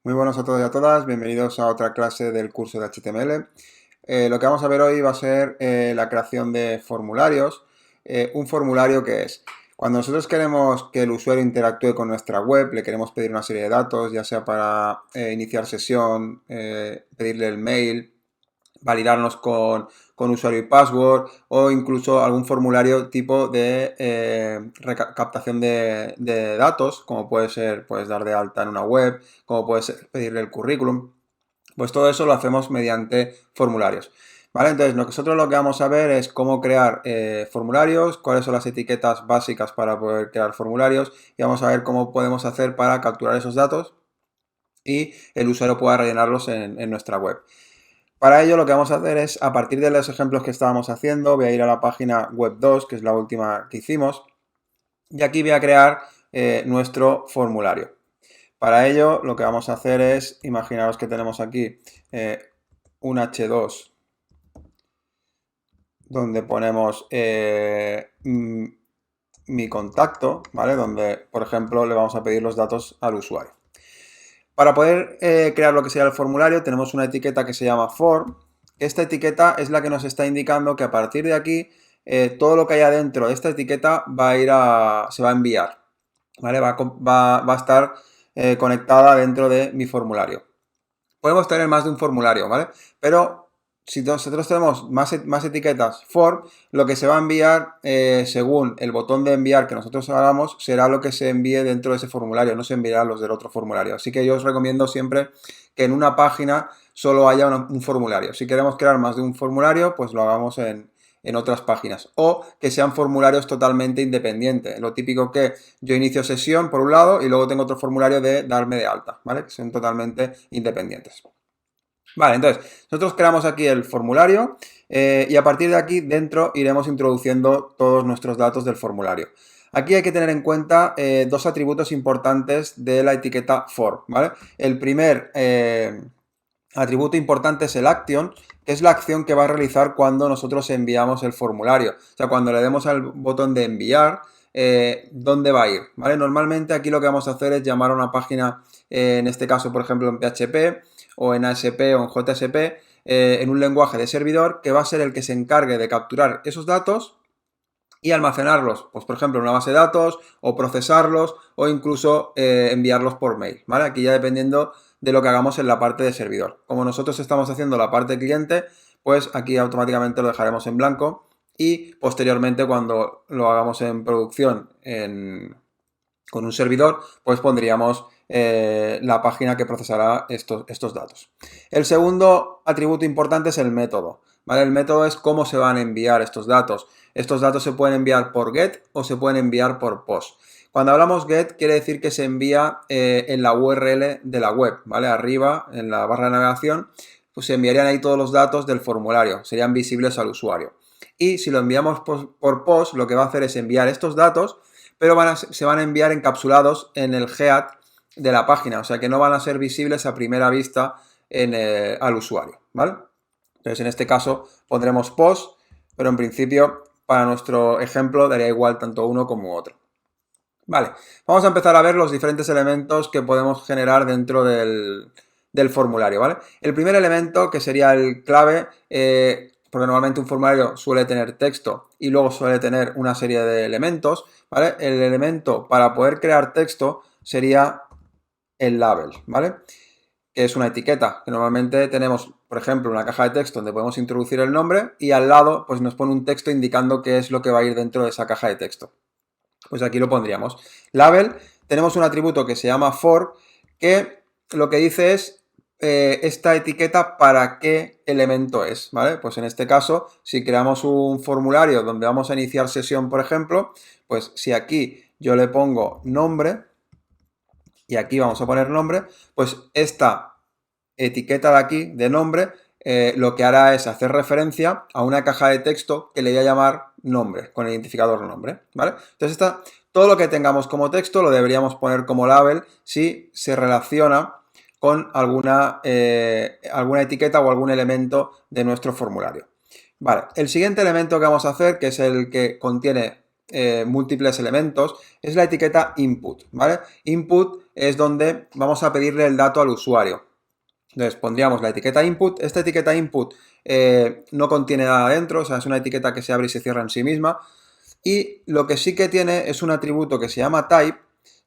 Muy buenos a todos y a todas, bienvenidos a otra clase del curso de HTML. Lo que vamos a ver hoy va a ser la creación de formularios. Un formulario que es, cuando nosotros queremos que el usuario interactúe con nuestra web, le queremos pedir una serie de datos, ya sea para iniciar sesión, pedirle el mail, validarnos con usuario y password o incluso algún formulario tipo de captación de datos, como puede ser, puedes dar de alta en una web, como puede ser pedirle el currículum. Pues todo eso lo hacemos mediante formularios. ¿Vale? Entonces, nosotros lo que vamos a ver es cómo crear formularios, cuáles son las etiquetas básicas para poder crear formularios y vamos a ver cómo podemos hacer para capturar esos datos y el usuario pueda rellenarlos en nuestra web. Para ello lo que vamos a hacer es, a partir de los ejemplos que estábamos haciendo, voy a ir a la página web 2, que es la última que hicimos, y aquí voy a crear nuestro formulario. Para ello lo que vamos a hacer es, imaginaros que tenemos aquí un H2 donde ponemos mi contacto, ¿vale? Donde, por ejemplo, le vamos a pedir los datos al usuario. Para poder crear lo que sería el formulario tenemos una etiqueta que se llama form. Esta etiqueta es la que nos está indicando que a partir de aquí todo lo que haya dentro de esta etiqueta va a ir se va a enviar, ¿vale? Va a estar conectada dentro de mi formulario. Podemos tener más de un formulario, ¿vale? Pero si nosotros tenemos más etiquetas for, lo que se va a enviar según el botón de enviar que nosotros hagamos será lo que se envíe dentro de ese formulario, no se enviará los del otro formulario. Así que yo os recomiendo siempre que en una página solo haya un formulario. Si queremos crear más de un formulario, pues lo hagamos en otras páginas. O que sean formularios totalmente independientes. Lo típico que yo inicio sesión por un lado y luego tengo otro formulario de darme de alta, ¿vale? Que son totalmente independientes. Vale, entonces, nosotros creamos aquí el formulario y a partir de aquí dentro iremos introduciendo todos nuestros datos del formulario. Aquí hay que tener en cuenta dos atributos importantes de la etiqueta for, ¿vale? El primer atributo importante es el action, que es la acción que va a realizar cuando nosotros enviamos el formulario. O sea, cuando le demos al botón de enviar, ¿dónde va a ir? ¿Vale? Normalmente aquí lo que vamos a hacer es llamar a una página, en este caso, por ejemplo, en PHP o en ASP o en JSP, en un lenguaje de servidor que va a ser el que se encargue de capturar esos datos y almacenarlos, pues por ejemplo en una base de datos o procesarlos o incluso enviarlos por mail, ¿vale? Aquí ya dependiendo de lo que hagamos en la parte de servidor. Como nosotros estamos haciendo la parte cliente, pues aquí automáticamente lo dejaremos en blanco y posteriormente cuando lo hagamos en producción con un servidor, pues pondríamos la página que procesará estos datos. El segundo atributo importante es el método, ¿vale? El método es cómo se van a enviar estos datos. Estos datos se pueden enviar por GET o se pueden enviar por POST. Cuando hablamos GET quiere decir que se envía en la URL de la web, ¿vale? Arriba, en la barra de navegación, pues se enviarían ahí todos los datos del formulario, serían visibles al usuario. Y si lo enviamos por POST, lo que va a hacer es enviar estos datos, pero se van a enviar encapsulados en el head de la página, o sea que no van a ser visibles a primera vista al usuario, ¿vale? Entonces en este caso pondremos post, pero en principio para nuestro ejemplo daría igual tanto uno como otro. Vale, vamos a empezar a ver los diferentes elementos que podemos generar dentro del formulario, ¿vale? El primer elemento, que sería el clave, porque normalmente un formulario suele tener texto y luego suele tener una serie de elementos, ¿vale? El elemento para poder crear texto sería el label, ¿vale? Que es una etiqueta, que normalmente tenemos, por ejemplo, una caja de texto donde podemos introducir el nombre y al lado pues nos pone un texto indicando qué es lo que va a ir dentro de esa caja de texto. Pues aquí lo pondríamos. Label, tenemos un atributo que se llama for, que lo que dice es esta etiqueta para qué elemento es, ¿vale? Pues en este caso, si creamos un formulario donde vamos a iniciar sesión, por ejemplo, pues si aquí yo le pongo nombre, y aquí vamos a poner nombre, pues esta etiqueta de aquí, de nombre, lo que hará es hacer referencia a una caja de texto que le voy a llamar nombre, con el identificador nombre, ¿vale? Entonces todo lo que tengamos como texto lo deberíamos poner como label si se relaciona con alguna etiqueta o algún elemento de nuestro formulario. Vale, el siguiente elemento que vamos a hacer, que es el que contiene múltiples elementos, es la etiqueta input, ¿vale? Input es donde vamos a pedirle el dato al usuario. Entonces pondríamos la etiqueta input. Esta etiqueta input no contiene nada dentro, o sea, es una etiqueta que se abre y se cierra en sí misma. Y lo que sí que tiene es un atributo que se llama type,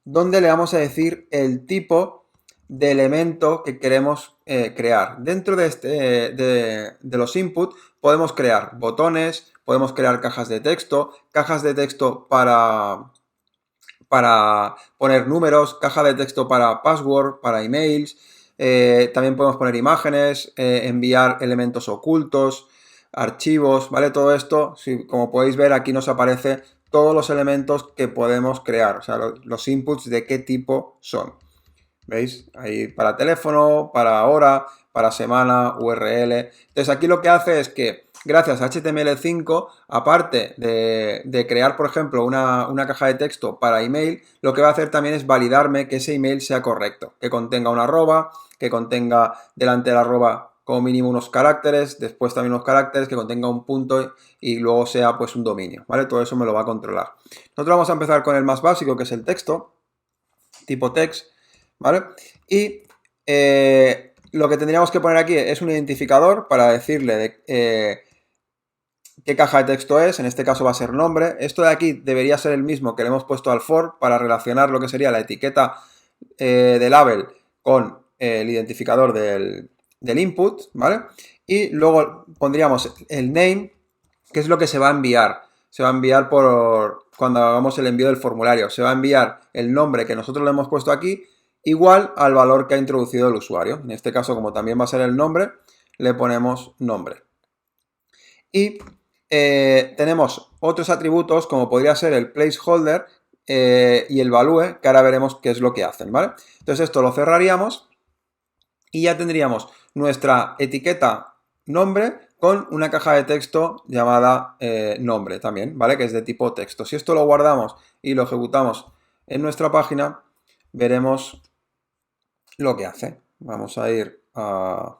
donde le vamos a decir el tipo de elemento que queremos crear. Dentro de los inputs podemos crear botones, podemos crear cajas de texto para poner números, caja de texto para password, para emails, también podemos poner imágenes, enviar elementos ocultos, archivos, ¿vale? Todo esto, como podéis ver, aquí nos aparece todos los elementos que podemos crear, o sea, los inputs de qué tipo son. ¿Veis? Ahí para teléfono, para hora, para semana, URL. Entonces aquí lo que hace es que gracias a HTML5, aparte de crear, por ejemplo, una caja de texto para email, lo que va a hacer también es validarme que ese email sea correcto, que contenga una arroba, que contenga delante de la arroba como mínimo unos caracteres, después también unos caracteres, que contenga un punto y luego sea pues un dominio, ¿vale? Todo eso me lo va a controlar. Nosotros vamos a empezar con el más básico, que es el texto, tipo text, ¿vale? Y lo que tendríamos que poner aquí es un identificador para decirle qué caja de texto es, en este caso va a ser nombre. Esto de aquí debería ser el mismo que le hemos puesto al for para relacionar lo que sería la etiqueta de label con el identificador del input, ¿vale? Y luego pondríamos el name, que es lo que se va a enviar. Se va a enviar cuando hagamos el envío del formulario. Se va a enviar el nombre que nosotros le hemos puesto aquí igual al valor que ha introducido el usuario. En este caso, como también va a ser el nombre, le ponemos nombre. Y tenemos otros atributos como podría ser el placeholder y el value, que ahora veremos qué es lo que hacen, ¿vale? Entonces esto lo cerraríamos y ya tendríamos nuestra etiqueta nombre con una caja de texto llamada nombre también, ¿vale? Que es de tipo texto. Si esto lo guardamos y lo ejecutamos en nuestra página, veremos lo que hace. Vamos a ir a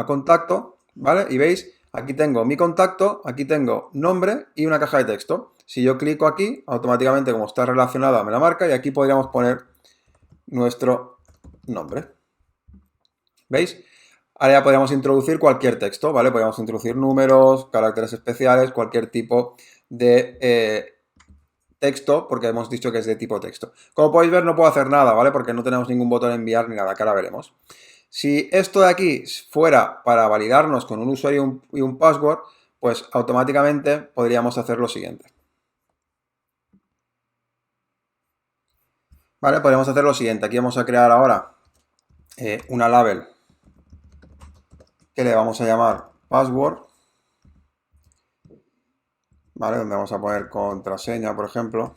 contacto, ¿vale? Y veis, aquí tengo mi contacto, aquí tengo nombre y una caja de texto. Si yo clico aquí, automáticamente como está relacionada me la marca y aquí podríamos poner nuestro nombre. ¿Veis? Ahora ya podríamos introducir cualquier texto, ¿vale? Podríamos introducir números, caracteres especiales, cualquier tipo de texto, porque hemos dicho que es de tipo texto. Como podéis ver, no puedo hacer nada, ¿vale? Porque no tenemos ningún botón enviar ni nada, que ahora veremos. Si esto de aquí fuera para validarnos con un usuario y un password, pues automáticamente podríamos hacer lo siguiente. ¿Vale? Podríamos hacer lo siguiente. Aquí vamos a crear ahora una label que le vamos a llamar password. ¿Vale? Donde vamos a poner contraseña, por ejemplo.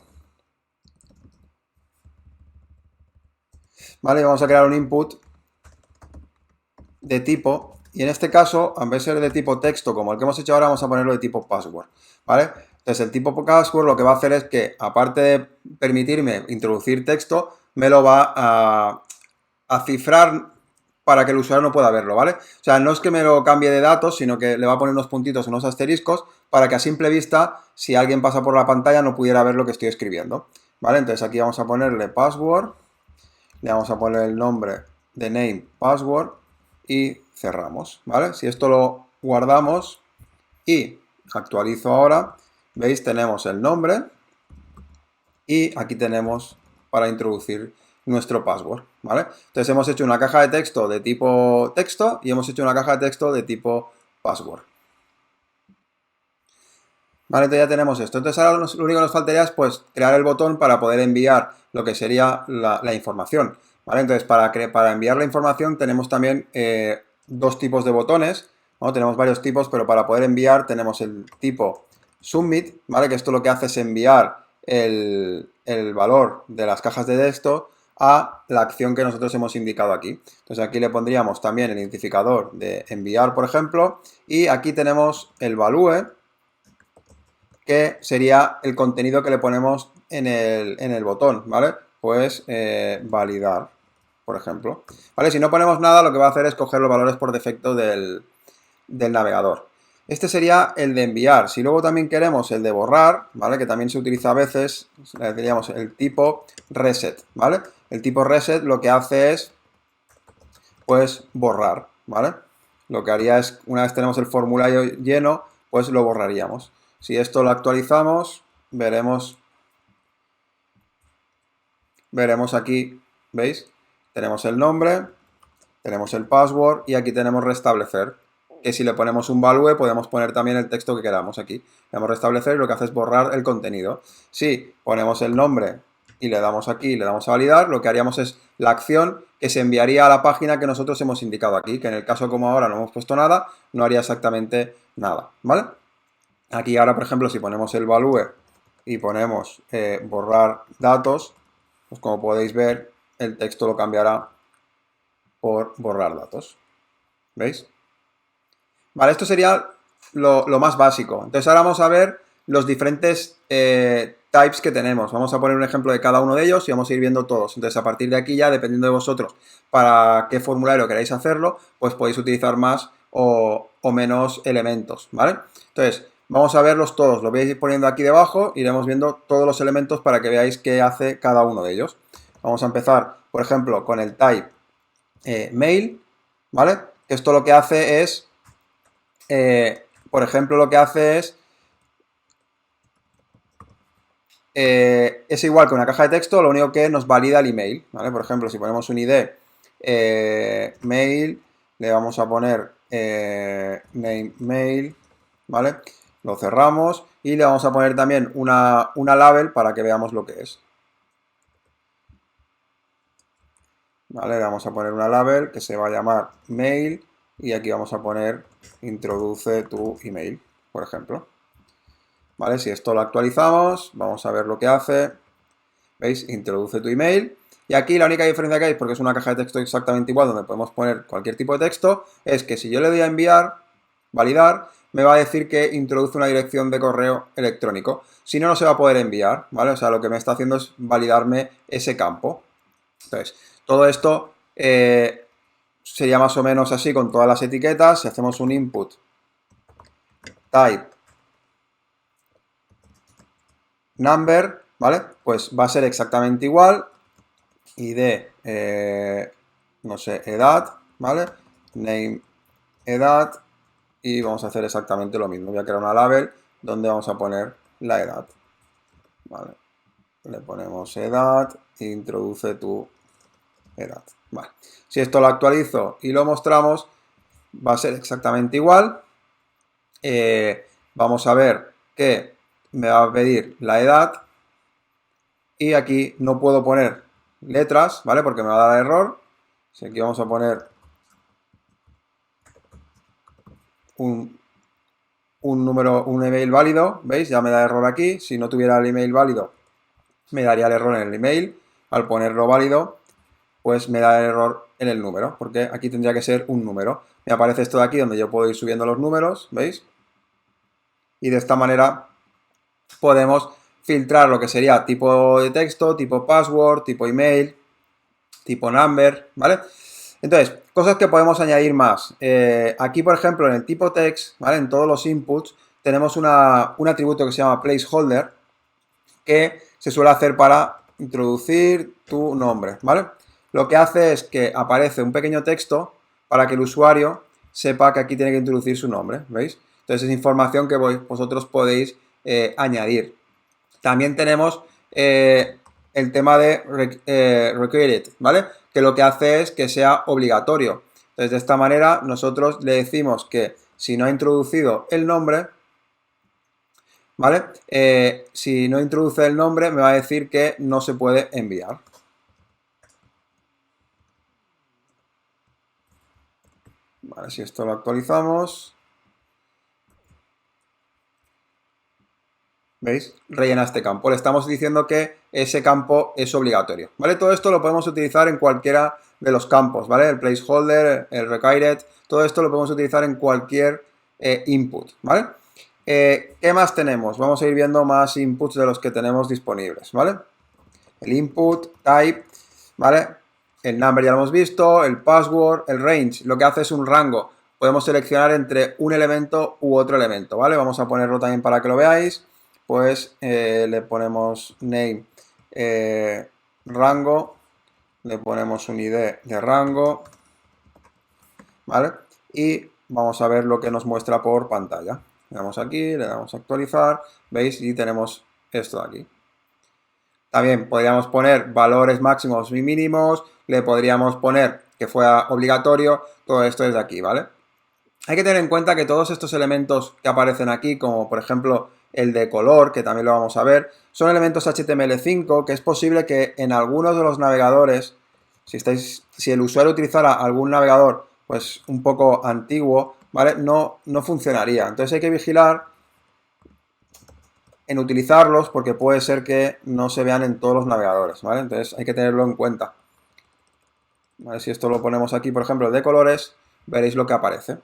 ¿Vale? Y vamos a crear un input de tipo, y en este caso, en vez de ser de tipo texto como el que hemos hecho ahora, vamos a ponerlo de tipo password, ¿vale? Entonces el tipo password lo que va a hacer es que, aparte de permitirme introducir texto, me lo va a cifrar para que el usuario no pueda verlo, ¿vale? O sea, no es que me lo cambie de datos, sino que le va a poner unos puntitos, unos asteriscos, para que a simple vista, si alguien pasa por la pantalla, no pudiera ver lo que estoy escribiendo, ¿vale? Entonces aquí vamos a ponerle password, le vamos a poner el nombre de name password, y cerramos, ¿vale? Si esto lo guardamos y actualizo ahora, veis, tenemos el nombre y aquí tenemos para introducir nuestro password, ¿vale? Entonces hemos hecho una caja de texto de tipo texto y hemos hecho una caja de texto de tipo password. Vale, entonces ya tenemos esto. Entonces ahora lo único que nos faltaría es pues crear el botón para poder enviar lo que sería la información, ¿vale? Entonces para enviar la información tenemos también dos tipos de botones, ¿no? Tenemos varios tipos, pero para poder enviar tenemos el tipo submit, ¿vale? Que esto lo que hace es enviar el valor de las cajas de texto a la acción que nosotros hemos indicado aquí. Entonces aquí le pondríamos también el identificador de enviar, por ejemplo, y aquí tenemos el value, que sería el contenido que le ponemos en el botón, ¿vale? Pues validar, por ejemplo. ¿Vale? Si no ponemos nada, lo que va a hacer es coger los valores por defecto del navegador. Este sería el de enviar. Si luego también queremos el de borrar, ¿vale? Que también se utiliza a veces, le diríamos el tipo reset, ¿vale? El tipo reset lo que hace es, pues, borrar, ¿vale? Lo que haría es, una vez tenemos el formulario lleno, pues lo borraríamos. Si esto lo actualizamos, veremos aquí, ¿veis? Tenemos el nombre, tenemos el password y aquí tenemos restablecer. Que si le ponemos un value podemos poner también el texto que queramos aquí. Le damos restablecer y lo que hace es borrar el contenido. Si ponemos el nombre y le damos aquí y le damos a validar, lo que haríamos es la acción que se enviaría a la página que nosotros hemos indicado aquí, que en el caso como ahora no hemos puesto nada, no haría exactamente nada, ¿vale? Aquí ahora, por ejemplo, si ponemos el value y ponemos borrar datos, pues como podéis ver, el texto lo cambiará por borrar datos. ¿Veis? Vale, esto sería lo más básico. Entonces ahora vamos a ver los diferentes types que tenemos. Vamos a poner un ejemplo de cada uno de ellos y vamos a ir viendo todos. Entonces a partir de aquí ya, dependiendo de vosotros para qué formulario queráis hacerlo, pues podéis utilizar más o menos elementos, ¿vale? Entonces, vamos a verlos todos. Lo voy a ir poniendo aquí debajo, iremos viendo todos los elementos para que veáis qué hace cada uno de ellos. Vamos a empezar, por ejemplo, con el type mail, ¿vale? Esto lo que hace es, por ejemplo, lo que hace es igual que una caja de texto, lo único que nos valida el email, ¿vale? Por ejemplo, si ponemos un ID mail, le vamos a poner name mail, ¿vale? Lo cerramos y le vamos a poner también una label para que veamos lo que es. ¿Vale? Le vamos a poner una label que se va a llamar mail y aquí vamos a poner introduce tu email, por ejemplo. ¿Vale? Si esto lo actualizamos, vamos a ver lo que hace. ¿Veis? Introduce tu email. Y aquí la única diferencia que hay, porque es una caja de texto exactamente igual, donde podemos poner cualquier tipo de texto, es que si yo le doy a enviar, validar, me va a decir que introduce una dirección de correo electrónico. Si no, no se va a poder enviar, ¿vale? O sea, lo que me está haciendo es validarme ese campo. Entonces, todo esto sería más o menos así con todas las etiquetas. Si hacemos un input type number, ¿vale? Pues va a ser exactamente igual. ID, no sé, edad, ¿vale? Name, edad. Y vamos a hacer exactamente lo mismo. Voy a crear una label donde vamos a poner la edad. ¿Vale? Le ponemos edad, introduce tu edad. Vale. Si esto lo actualizo y lo mostramos, va a ser exactamente igual. Vamos a ver que me va a pedir la edad y aquí no puedo poner letras, ¿vale? Porque me va a dar error. Si aquí vamos a poner un número, un email válido, ¿veis? Ya me da error aquí. Si no tuviera el email válido, me daría el error en el email. Al ponerlo válido, pues me da el error en el número, porque aquí tendría que ser un número. Me aparece esto de aquí donde yo puedo ir subiendo los números, ¿veis? Y de esta manera podemos filtrar lo que sería tipo de texto, tipo password, tipo email, tipo number, ¿vale? Entonces, cosas que podemos añadir más. Aquí, por ejemplo, en el tipo text, ¿vale? En todos los inputs, tenemos un atributo que se llama placeholder, que se suele hacer para introducir tu nombre, ¿vale? Lo que hace es que aparece un pequeño texto para que el usuario sepa que aquí tiene que introducir su nombre, ¿veis? Entonces es información que vosotros podéis añadir. También tenemos el tema de required, ¿vale? Que lo que hace es que sea obligatorio. Entonces de esta manera nosotros le decimos que si no ha introducido el nombre, ¿vale? Si no introduce el nombre, me va a decir que no se puede enviar. Vale, si esto lo actualizamos, ¿veis? Rellena este campo. Le estamos diciendo que ese campo es obligatorio, ¿vale? Todo esto lo podemos utilizar en cualquiera de los campos, ¿vale? El placeholder, el required, todo esto lo podemos utilizar en cualquier input, ¿vale? ¿Qué más tenemos? Vamos a ir viendo más inputs de los que tenemos disponibles, ¿vale? El input, type, ¿vale? El number ya lo hemos visto, el password, el range, lo que hace es un rango. podemos seleccionar entre un elemento u otro elemento, ¿vale? Vamos a ponerlo también para que lo veáis. Pues le ponemos name rango, le ponemos un ID de rango, ¿vale? Y vamos a ver lo que nos muestra por pantalla. Le damos aquí, le damos a actualizar, ¿veis? Y tenemos esto de aquí. También podríamos poner valores máximos y mínimos, le podríamos poner que fuera obligatorio, todo esto desde aquí, ¿vale? Hay que tener en cuenta que todos estos elementos que aparecen aquí, como por ejemplo el de color, que también lo vamos a ver, son elementos HTML5, que es posible que en algunos de los navegadores, si el usuario utilizara algún navegador pues un poco antiguo, ¿vale? No funcionaría. Entonces hay que vigilar en utilizarlos porque puede ser que no se vean en todos los navegadores, ¿vale? Entonces hay que tenerlo en cuenta. ¿Vale? Si esto lo ponemos aquí, por ejemplo, de colores, veréis lo que aparece.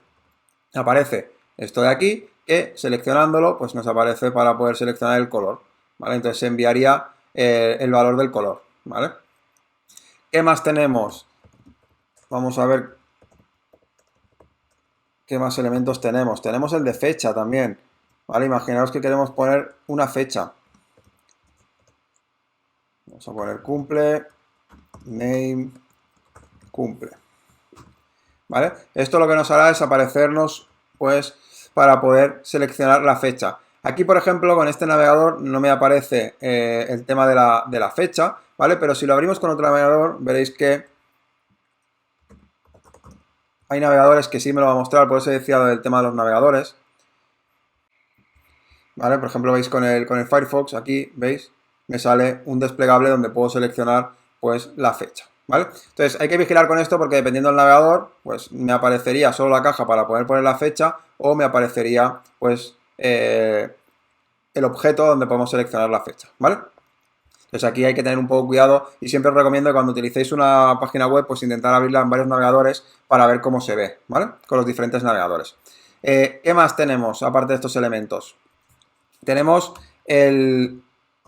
Aparece esto de aquí, que seleccionándolo, pues nos aparece para poder seleccionar el color, ¿vale? Entonces se enviaría el valor del color, ¿vale? ¿Qué más tenemos? Vamos a ver qué más elementos tenemos. Tenemos el de fecha también, ¿vale? Imaginaos que queremos poner una fecha. Vamos a poner cumple, name, cumple. ¿Vale? Esto lo que nos hará es aparecernos, pues, para poder seleccionar la fecha. Aquí, por ejemplo, con este navegador no me aparece el tema de la fecha, ¿vale? Pero si lo abrimos con otro navegador, veréis que hay navegadores que sí me lo va a mostrar, por eso decía del tema de los navegadores. ¿Vale? Por ejemplo, veis con el Firefox, aquí, ¿veis? Me sale un desplegable donde puedo seleccionar, pues, la fecha. ¿Vale? Entonces hay que vigilar con esto porque dependiendo del navegador, pues me aparecería solo la caja para poder poner la fecha o me aparecería pues el objeto donde podemos seleccionar la fecha, ¿vale? Entonces aquí hay que tener un poco cuidado y siempre os recomiendo que cuando utilicéis una página web pues intentar abrirla en varios navegadores para ver cómo se ve, ¿vale? Con los diferentes navegadores. ¿Qué más tenemos aparte de estos elementos? Tenemos el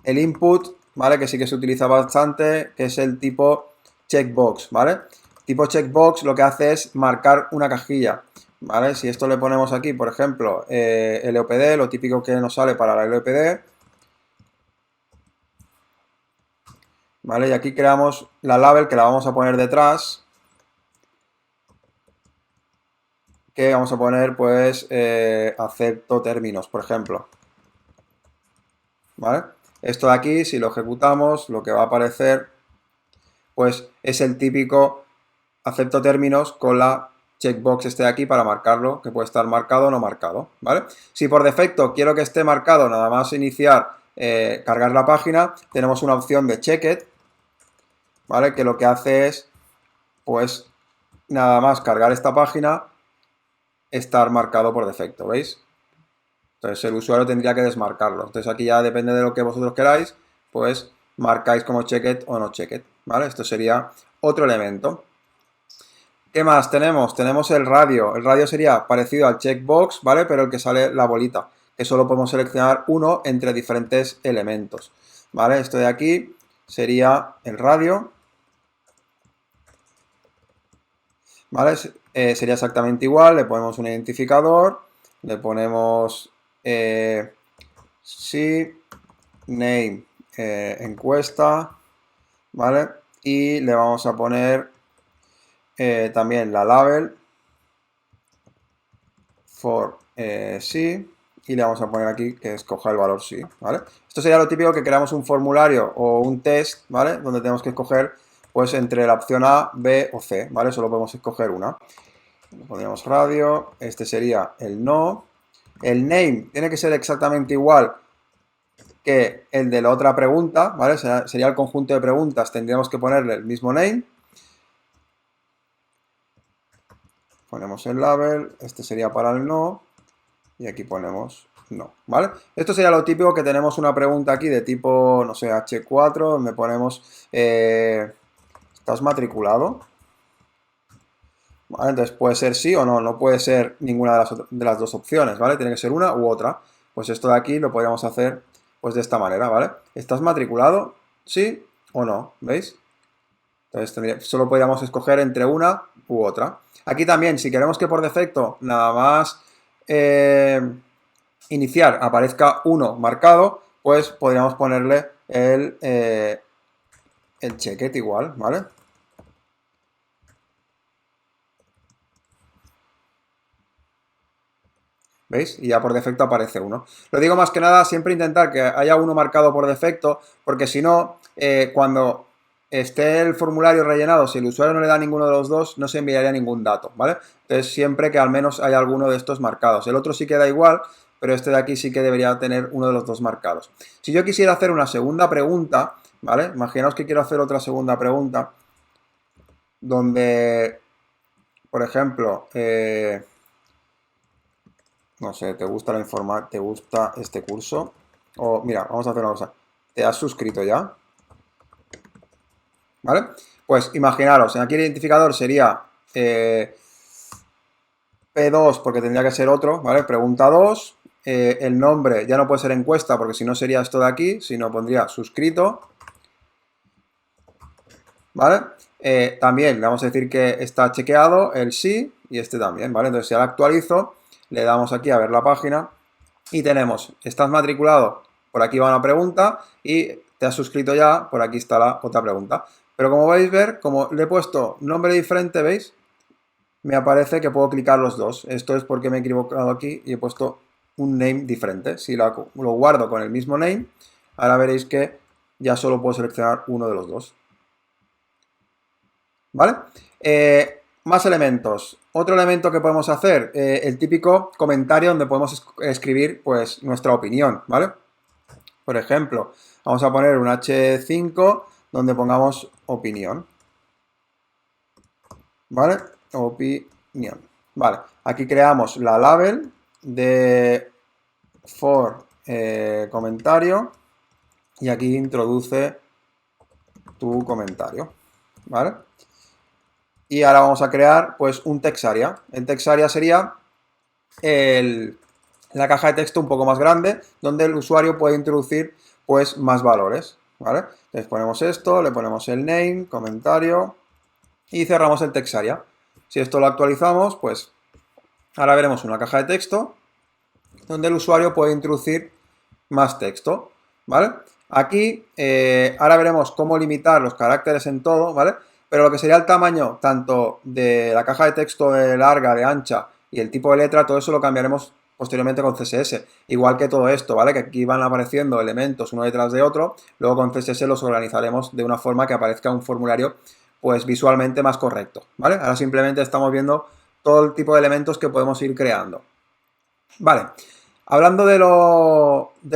input, ¿vale? Que sí que se utiliza bastante, que es el tipo checkbox, ¿vale? Tipo checkbox lo que hace es marcar una cajilla, ¿vale? Si esto le ponemos aquí, por ejemplo, LOPD, lo típico que nos sale para la LOPD, ¿vale? Y aquí creamos la label que la vamos a poner detrás, que vamos a poner, pues, acepto términos, por ejemplo, ¿vale? Esto de aquí, si lo ejecutamos, lo que va a aparecer, pues, es el típico acepto términos con la checkbox este de aquí para marcarlo, que puede estar marcado o no marcado, ¿vale? Si por defecto quiero que esté marcado, nada más iniciar, cargar la página, tenemos una opción de checked, ¿vale? Que lo que hace es, pues, nada más cargar esta página, estar marcado por defecto, ¿veis? Entonces el usuario tendría que desmarcarlo. Entonces aquí ya depende de lo que vosotros queráis, pues marcáis como checked o no checked, ¿vale? Esto sería otro elemento. ¿Qué más tenemos? Tenemos el radio. El radio sería parecido al checkbox, ¿vale? Pero el que sale la bolita, que solo podemos seleccionar uno entre diferentes elementos, ¿vale? Esto de aquí sería el radio, ¿vale? Sería exactamente igual, le ponemos un identificador, le ponemos sí, name, encuesta, ¿vale? Y le vamos a poner también la label for sí y le vamos a poner aquí que escoja el valor sí, ¿vale? Esto sería lo típico que creamos un formulario o un test, ¿vale? Donde tenemos que escoger pues entre la opción A, B o C, ¿vale? Solo podemos escoger una. Pondríamos radio, este sería el no. El name tiene que ser exactamente igual que el de la otra pregunta, ¿vale? Sería el conjunto de preguntas, tendríamos que ponerle el mismo name. Ponemos el label, este sería para el no, y aquí ponemos no, ¿vale? Esto sería lo típico que tenemos una pregunta aquí de tipo, no sé, H4, donde ponemos, ¿estás matriculado? ¿Vale? Entonces puede ser sí o no, no puede ser ninguna de las dos opciones, ¿vale? Tiene que ser una u otra. Pues esto de aquí lo podríamos hacer pues de esta manera, ¿vale? ¿Estás matriculado? ¿Sí o no? ¿Veis? Entonces solo podríamos escoger entre una u otra. Aquí también, si queremos que por defecto nada más iniciar aparezca 1 marcado, pues podríamos ponerle el checket igual, ¿vale? ¿Veis? Y ya por defecto aparece 1. Lo digo más que nada, siempre intentar que haya 1 marcado por defecto, porque si no, cuando esté el formulario rellenado, si el usuario no le da ninguno de los dos, no se enviaría ningún dato, ¿vale? Entonces siempre que al menos haya alguno de estos marcados. El otro sí queda igual, pero este de aquí sí que debería tener uno de los dos marcados. Si yo quisiera hacer una segunda pregunta, ¿vale? Imaginaos que quiero hacer otra segunda pregunta, donde, por ejemplo, no sé, ¿te gusta la informática? ¿Te gusta este curso? O mira, vamos a hacer una cosa. ¿Te has suscrito ya? ¿Vale? Pues imaginaros, aquí el identificador sería P2 porque tendría que ser otro, ¿vale? Pregunta 2. El nombre ya no puede ser encuesta porque si no sería esto de aquí, sino pondría suscrito. ¿Vale? También le vamos a decir que está chequeado el sí y este también, ¿vale? Entonces si ahora actualizo, le damos aquí a ver la página y tenemos, ¿estás matriculado? Por aquí va una pregunta y ¿te has suscrito ya? Por aquí está la otra pregunta. Pero como vais a ver, como le he puesto nombre diferente, ¿veis? Me aparece que puedo clicar los dos. Esto es porque me he equivocado aquí y he puesto un name diferente. Si lo guardo con el mismo name, ahora veréis que ya solo puedo seleccionar uno de los dos. ¿Vale? Más elementos. Otro elemento que podemos hacer, el típico comentario donde podemos escribir pues nuestra opinión, ¿vale? Por ejemplo, vamos a poner un H5 donde pongamos opinión. ¿Vale? Opinión. Vale, aquí creamos la label de for comentario y aquí introduce tu comentario, ¿vale? Y ahora vamos a crear pues un text area. El text area sería la caja de texto un poco más grande donde el usuario puede introducir pues más valores, ¿vale? Entonces ponemos esto, le ponemos el name, comentario y cerramos el text area. Si esto lo actualizamos, pues ahora veremos una caja de texto donde el usuario puede introducir más texto, ¿vale? Aquí ahora veremos cómo limitar los caracteres en todo, ¿vale? Pero lo que sería el tamaño tanto de la caja de texto de larga, de ancha y el tipo de letra, todo eso lo cambiaremos posteriormente con CSS. Igual que todo esto, ¿vale? Que aquí van apareciendo elementos uno detrás de otro, luego con CSS los organizaremos de una forma que aparezca un formulario pues visualmente más correcto, ¿vale? Ahora simplemente estamos viendo todo el tipo de elementos que podemos ir creando. Vale, hablando de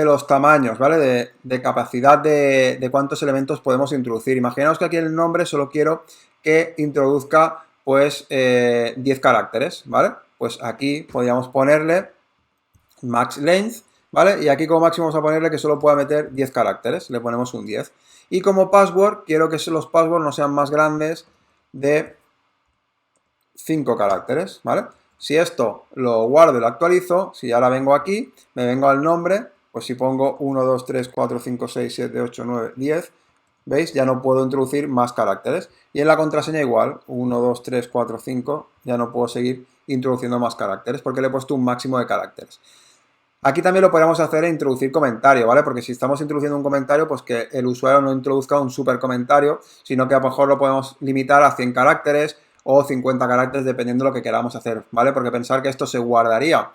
los tamaños, ¿vale? De capacidad de cuántos elementos podemos introducir. Imaginaos que aquí en el nombre solo quiero que introduzca, pues, 10 caracteres, ¿vale? Pues aquí podríamos ponerle max length, ¿vale? Y aquí como máximo vamos a ponerle que solo pueda meter 10 caracteres, le ponemos un 10. Y como password, quiero que los passwords no sean más grandes de 5 caracteres, ¿vale? Si esto lo guardo y lo actualizo, si ahora vengo aquí, me vengo al nombre, pues si pongo 1, 2, 3, 4, 5, 6, 7, 8, 9, 10, ¿veis? Ya no puedo introducir más caracteres. Y en la contraseña igual, 1, 2, 3, 4, 5, ya no puedo seguir introduciendo más caracteres porque le he puesto un máximo de caracteres. Aquí también lo podemos hacer e introducir comentario, ¿vale? Porque si estamos introduciendo un comentario, pues que el usuario no introduzca un super comentario, sino que a lo mejor lo podemos limitar a 100 caracteres o 50 caracteres, dependiendo de lo que queramos hacer, ¿vale? Porque pensar que esto se guardaría,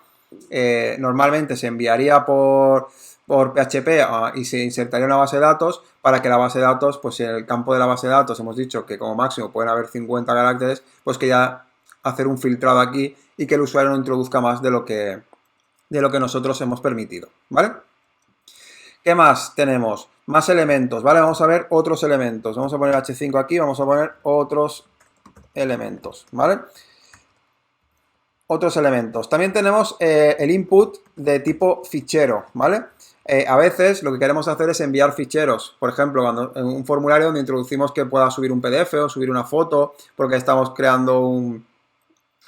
normalmente se enviaría por PHP y se insertaría en una base de datos para que la base de datos, pues en el campo de la base de datos hemos dicho que como máximo pueden haber 50 caracteres, pues que ya hacer un filtrado aquí y que el usuario no introduzca más de lo que nosotros hemos permitido, ¿vale? ¿Qué más tenemos? Más elementos, ¿vale? Vamos a ver otros elementos. Vamos a poner H5 aquí, vamos a poner otros elementos, ¿vale? Otros elementos. También tenemos el input de tipo fichero, ¿vale? A veces lo que queremos hacer es enviar ficheros. Por ejemplo, cuando en un formulario donde introducimos que pueda subir un PDF o subir una foto porque estamos creando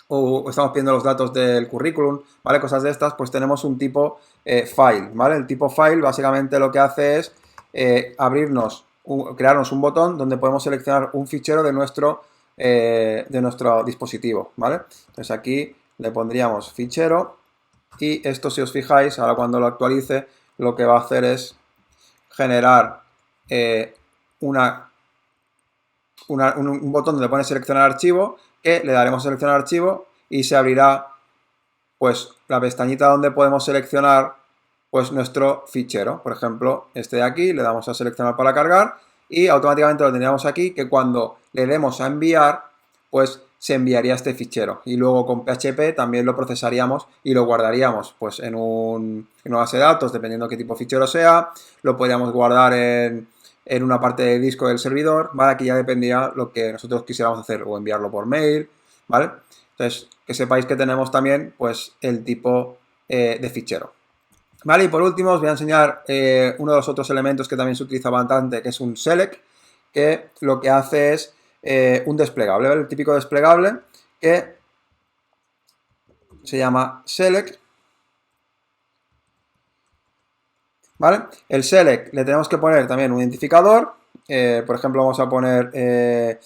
o estamos pidiendo los datos del currículum, ¿vale? Cosas de estas, pues tenemos un tipo file, ¿vale? El tipo file básicamente lo que hace es abrirnos crearnos un botón donde podemos seleccionar un fichero de nuestro dispositivo, ¿vale? Entonces aquí le pondríamos fichero y esto, si os fijáis, ahora cuando lo actualice, lo que va a hacer es generar un botón donde pone seleccionar archivo, que le daremos a seleccionar archivo y se abrirá pues la pestañita donde podemos seleccionar pues nuestro fichero. Por ejemplo, este de aquí, le damos a seleccionar para cargar y automáticamente lo tendríamos aquí, que cuando le demos a enviar, pues se enviaría este fichero. Y luego con PHP también lo procesaríamos y lo guardaríamos pues en una base de datos, dependiendo qué tipo de fichero sea. Lo podríamos guardar en una parte de disco del servidor, ¿vale? Aquí ya dependía lo que nosotros quisiéramos hacer, o enviarlo por mail, ¿vale? Entonces, que sepáis que tenemos también pues el tipo de fichero. Vale, y por último os voy a enseñar uno de los otros elementos que también se utiliza bastante, que es un select, que lo que hace es un desplegable, ¿vale? El típico desplegable que se llama select, ¿vale? El select le tenemos que poner también un identificador, por ejemplo vamos a poner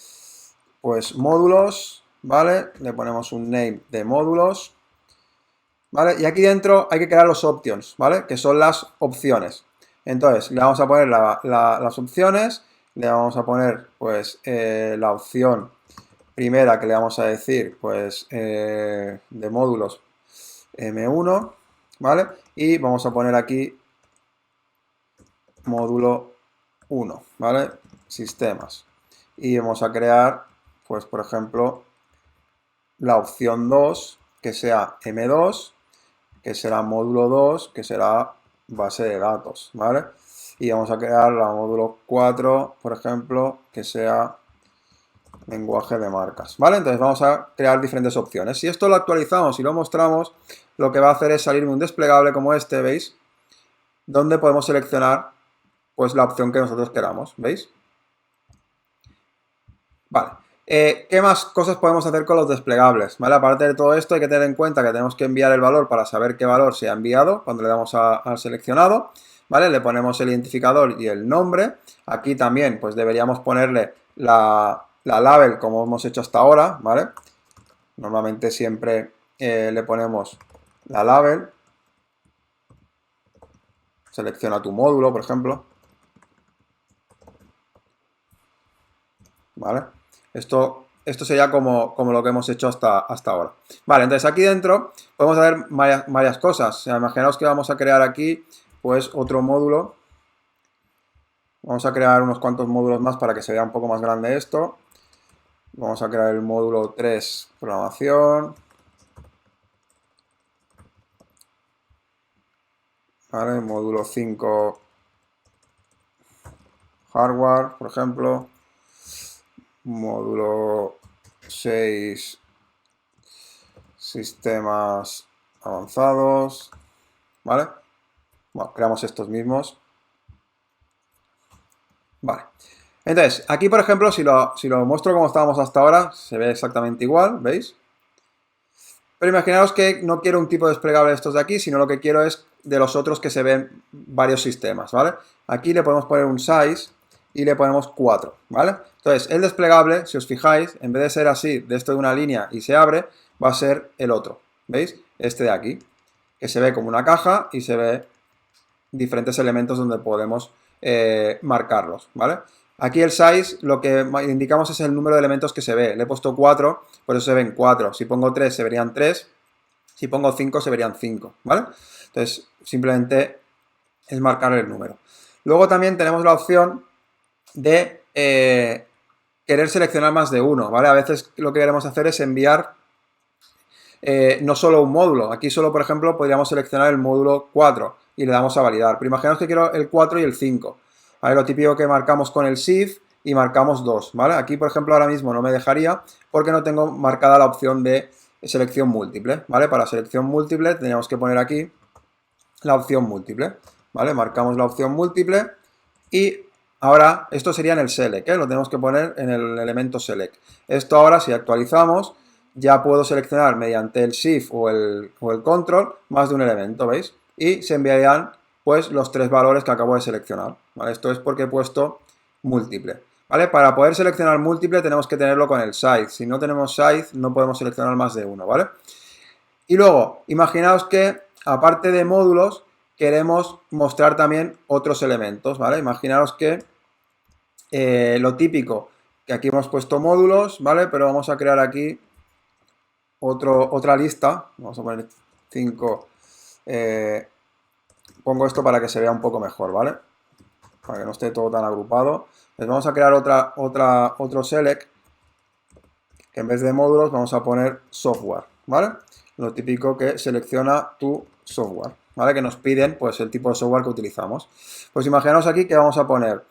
pues módulos, ¿vale? Le ponemos un name de módulos, ¿vale? Y aquí dentro hay que crear los options, ¿vale? Que son las opciones. Entonces, le vamos a poner las opciones, le vamos a poner, pues, la opción primera que le vamos a decir, pues, de módulos M1, ¿vale? Y vamos a poner aquí módulo 1, ¿vale? Sistemas. Y vamos a crear, pues, por ejemplo, la opción 2, que sea M2, que será módulo 2, que será base de datos, ¿vale? Y vamos a crear la módulo 4, por ejemplo, que sea lenguaje de marcas, ¿vale? Entonces vamos a crear diferentes opciones. Si esto lo actualizamos y lo mostramos, lo que va a hacer es salirme un desplegable como este, ¿veis? Donde podemos seleccionar, pues, la opción que nosotros queramos, ¿veis? Vale. ¿Qué más cosas podemos hacer con los desplegables? ¿Vale? Aparte de todo esto, hay que tener en cuenta que tenemos que enviar el valor para saber qué valor se ha enviado cuando le damos al seleccionado, ¿vale? Le ponemos el identificador y el nombre. Aquí también, pues deberíamos ponerle la label como hemos hecho hasta ahora, ¿vale? Normalmente siempre le ponemos la label. Selecciona tu módulo, por ejemplo. ¿Vale? Esto sería como lo que hemos hecho hasta ahora. Vale, entonces aquí dentro podemos hacer varias cosas. O sea, imaginaos que vamos a crear aquí pues otro módulo. Vamos a crear unos cuantos módulos más para que se vea un poco más grande esto. Vamos a crear el módulo 3, programación. Vale, módulo 5, hardware, por ejemplo. Módulo 6, sistemas avanzados, ¿vale? Bueno, creamos estos mismos. Vale. Entonces, aquí, por ejemplo, si lo muestro como estábamos hasta ahora, se ve exactamente igual, ¿veis? Pero imaginaos que no quiero un tipo de desplegable de estos de aquí, sino lo que quiero es de los otros que se ven varios sistemas, ¿vale? Aquí le podemos poner un size y le ponemos 4, ¿vale? Entonces, el desplegable, si os fijáis, en vez de ser así, de esto de una línea y se abre, va a ser el otro, ¿veis? Este de aquí, que se ve como una caja y se ve diferentes elementos donde podemos marcarlos, ¿vale? Aquí el size lo que indicamos es el número de elementos que se ve. Le he puesto 4, por eso se ven 4. Si pongo 3 se verían 3. Si pongo 5 se verían 5, ¿vale? Entonces simplemente es marcar el número. Luego también tenemos la opción de querer seleccionar más de uno, ¿vale? A veces lo que queremos hacer es enviar no solo un módulo. Aquí solo, por ejemplo, podríamos seleccionar el módulo 4 y le damos a validar. Pero imaginaos que quiero el 4 y el 5. ¿Vale? Lo típico que marcamos con el shift y marcamos 2, ¿vale? Aquí, por ejemplo, ahora mismo no me dejaría porque no tengo marcada la opción de selección múltiple, ¿vale? Para selección múltiple teníamos que poner aquí la opción múltiple, ¿vale? Marcamos la opción múltiple y ahora esto sería en el select, ¿eh? Lo tenemos que poner en el elemento select. Esto ahora, si actualizamos, ya puedo seleccionar mediante el shift o el control más de un elemento, ¿veis? Y se enviarían pues los 3 valores que acabo de seleccionar, ¿vale? Esto es porque he puesto múltiple, ¿vale? Para poder seleccionar múltiple tenemos que tenerlo con el size. Si no tenemos size, no podemos seleccionar más de uno, ¿vale? Y luego, imaginaos que, aparte de módulos, queremos mostrar también otros elementos, ¿vale? Imaginaos que lo típico, que aquí hemos puesto módulos, ¿vale? Pero vamos a crear aquí otra lista. Vamos a poner 5. Pongo esto para que se vea un poco mejor, ¿vale? Para que no esté todo tan agrupado. Entonces vamos a crear otro select, que en vez de módulos vamos a poner software, ¿vale? Lo típico que selecciona tu software, ¿vale? Que nos piden, pues, el tipo de software que utilizamos. Pues imaginaos aquí que vamos a poner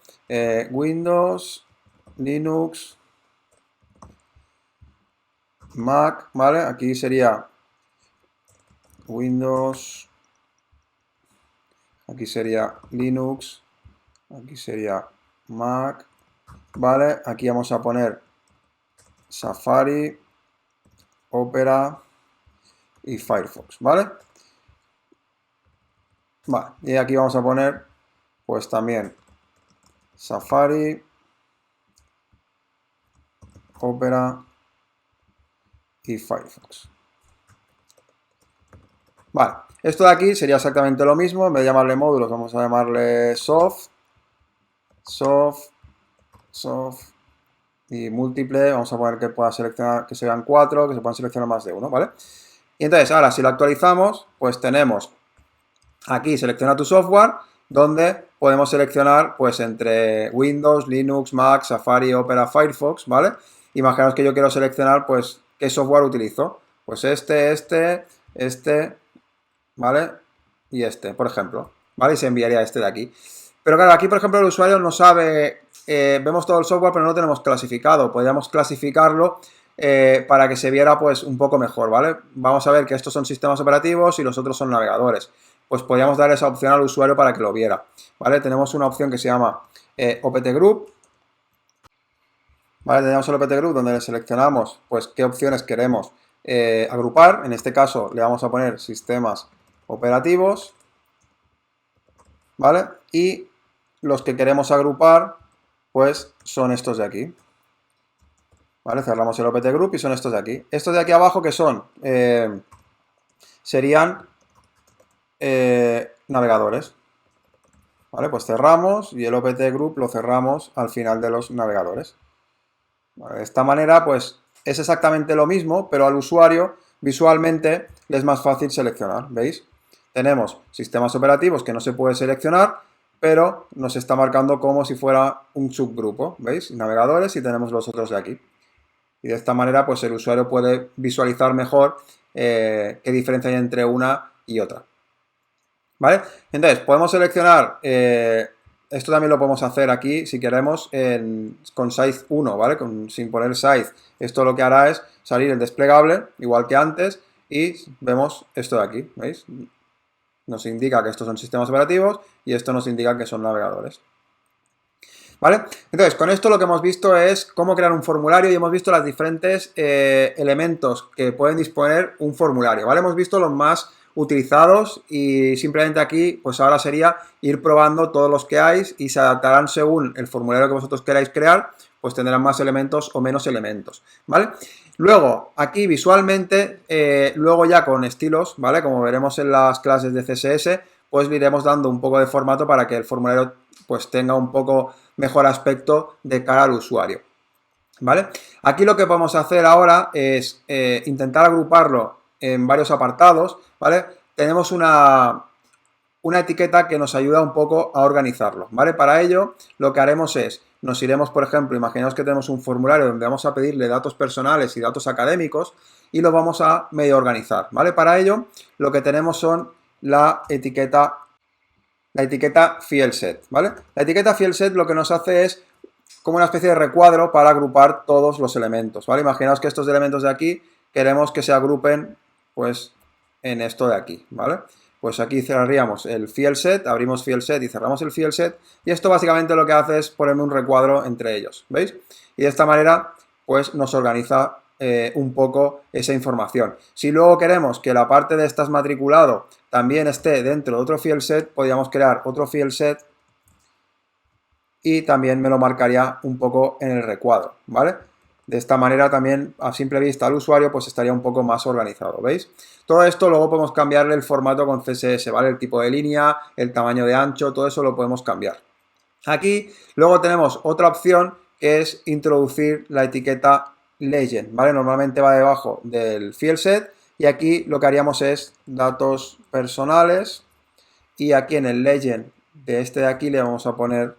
Windows, Linux, Mac, ¿vale? Aquí sería Windows, aquí sería Linux, aquí sería Mac, ¿vale? Aquí vamos a poner Safari, Opera y Firefox, ¿vale? Vale, y aquí vamos a poner, pues también Safari, Opera y Firefox. Vale, esto de aquí sería exactamente lo mismo. En vez de llamarle módulos, vamos a llamarle soft y múltiple. Vamos a poner que pueda seleccionar, que sean 4, que se puedan seleccionar más de uno, ¿vale? Y entonces, ahora si lo actualizamos, pues tenemos aquí selecciona tu software, donde podemos seleccionar pues entre Windows, Linux, Mac, Safari, Opera, Firefox, ¿vale? Imaginaos que yo quiero seleccionar pues qué software utilizo. Pues este, ¿vale? Y este, por ejemplo, ¿vale? Y se enviaría este de aquí. Pero claro, aquí por ejemplo el usuario no sabe, vemos todo el software pero no lo tenemos clasificado. Podríamos clasificarlo para que se viera pues un poco mejor, ¿vale? Vamos a ver que estos son sistemas operativos y los otros son navegadores. Pues podríamos dar esa opción al usuario para que lo viera, ¿vale? Tenemos una opción que se llama OPT Group, ¿vale? Tenemos el OPT Group donde le seleccionamos pues qué opciones queremos agrupar. En este caso le vamos a poner sistemas operativos, ¿vale? Y los que queremos agrupar pues son estos de aquí, ¿vale? Cerramos el OPT Group y son estos de aquí. Estos de aquí abajo que son, serían navegadores, ¿vale? Pues cerramos y el OPT Group lo cerramos al final de los navegadores. ¿Vale? De esta manera, pues es exactamente lo mismo, pero al usuario visualmente le es más fácil seleccionar, ¿veis? Tenemos sistemas operativos que no se puede seleccionar, pero nos está marcando como si fuera un subgrupo, ¿veis? Navegadores y tenemos los otros de aquí. Y de esta manera, pues el usuario puede visualizar mejor qué diferencia hay entre una y otra. ¿Vale? Entonces, podemos seleccionar, esto también lo podemos hacer aquí, si queremos, con size 1, ¿vale? Sin poner size. Esto lo que hará es salir el desplegable, igual que antes, y vemos esto de aquí, ¿veis? Nos indica que estos son sistemas operativos y esto nos indica que son navegadores. ¿Vale? Entonces, con esto lo que hemos visto es cómo crear un formulario y hemos visto los diferentes elementos que pueden disponer un formulario, ¿vale? Hemos visto los más utilizados y simplemente aquí, pues ahora sería ir probando todos los que hay y se adaptarán según el formulario que vosotros queráis crear, pues tendrán más elementos o menos elementos, ¿vale? Luego, aquí visualmente, luego ya con estilos, ¿vale? Como veremos en las clases de CSS, pues le iremos dando un poco de formato para que el formulario pues tenga un poco mejor aspecto de cara al usuario, ¿vale? Aquí lo que podemos hacer ahora es intentar agruparlo en varios apartados, ¿vale? Tenemos una etiqueta que nos ayuda un poco a organizarlo, ¿vale? Para ello, lo que haremos es, nos iremos, por ejemplo, imaginaos que tenemos un formulario donde vamos a pedirle datos personales y datos académicos y lo vamos a medio organizar, ¿vale? Para ello, lo que tenemos son la etiqueta fieldset, ¿vale? La etiqueta fieldset lo que nos hace es como una especie de recuadro para agrupar todos los elementos, ¿vale? Imaginaos que estos elementos de aquí queremos que se agrupen, pues, en esto de aquí, ¿vale? Pues aquí cerraríamos el fieldset, abrimos fieldset y cerramos el fieldset, y esto básicamente lo que hace es ponerme un recuadro entre ellos, ¿veis? Y de esta manera, pues, nos organiza un poco esa información. Si luego queremos que la parte de estás matriculado también esté dentro de otro fieldset, podríamos crear otro fieldset y también me lo marcaría un poco en el recuadro, ¿vale? De esta manera también, a simple vista, al usuario pues estaría un poco más organizado, ¿veis? Todo esto luego podemos cambiarle el formato con CSS, ¿vale? El tipo de línea, el tamaño de ancho, todo eso lo podemos cambiar. Aquí luego tenemos otra opción que es introducir la etiqueta legend, ¿vale? Normalmente va debajo del field set y aquí lo que haríamos es datos personales y aquí en el legend de este de aquí le vamos a poner,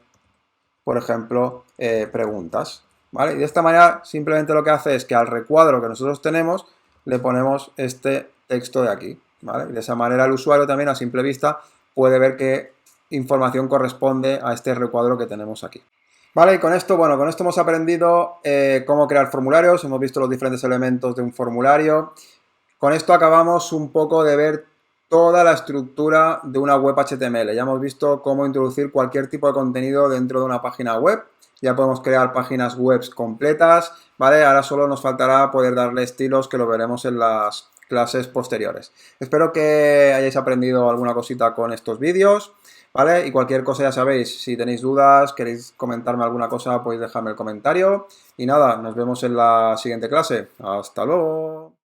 por ejemplo, preguntas, ¿vale? Y de esta manera simplemente lo que hace es que al recuadro que nosotros tenemos le ponemos este texto de aquí, ¿vale? Y de esa manera el usuario también a simple vista puede ver qué información corresponde a este recuadro que tenemos aquí. Vale, y con esto, bueno, con esto hemos aprendido cómo crear formularios, hemos visto los diferentes elementos de un formulario. Con esto acabamos un poco de ver toda la estructura de una web HTML. Ya hemos visto cómo introducir cualquier tipo de contenido dentro de una página web. Ya podemos crear páginas web completas, ¿vale? Ahora solo nos faltará poder darle estilos, que lo veremos en las clases posteriores. Espero que hayáis aprendido alguna cosita con estos vídeos, ¿vale? Y cualquier cosa ya sabéis, si tenéis dudas, queréis comentarme alguna cosa, podéis dejarme el comentario. Y nada, nos vemos en la siguiente clase. Hasta luego.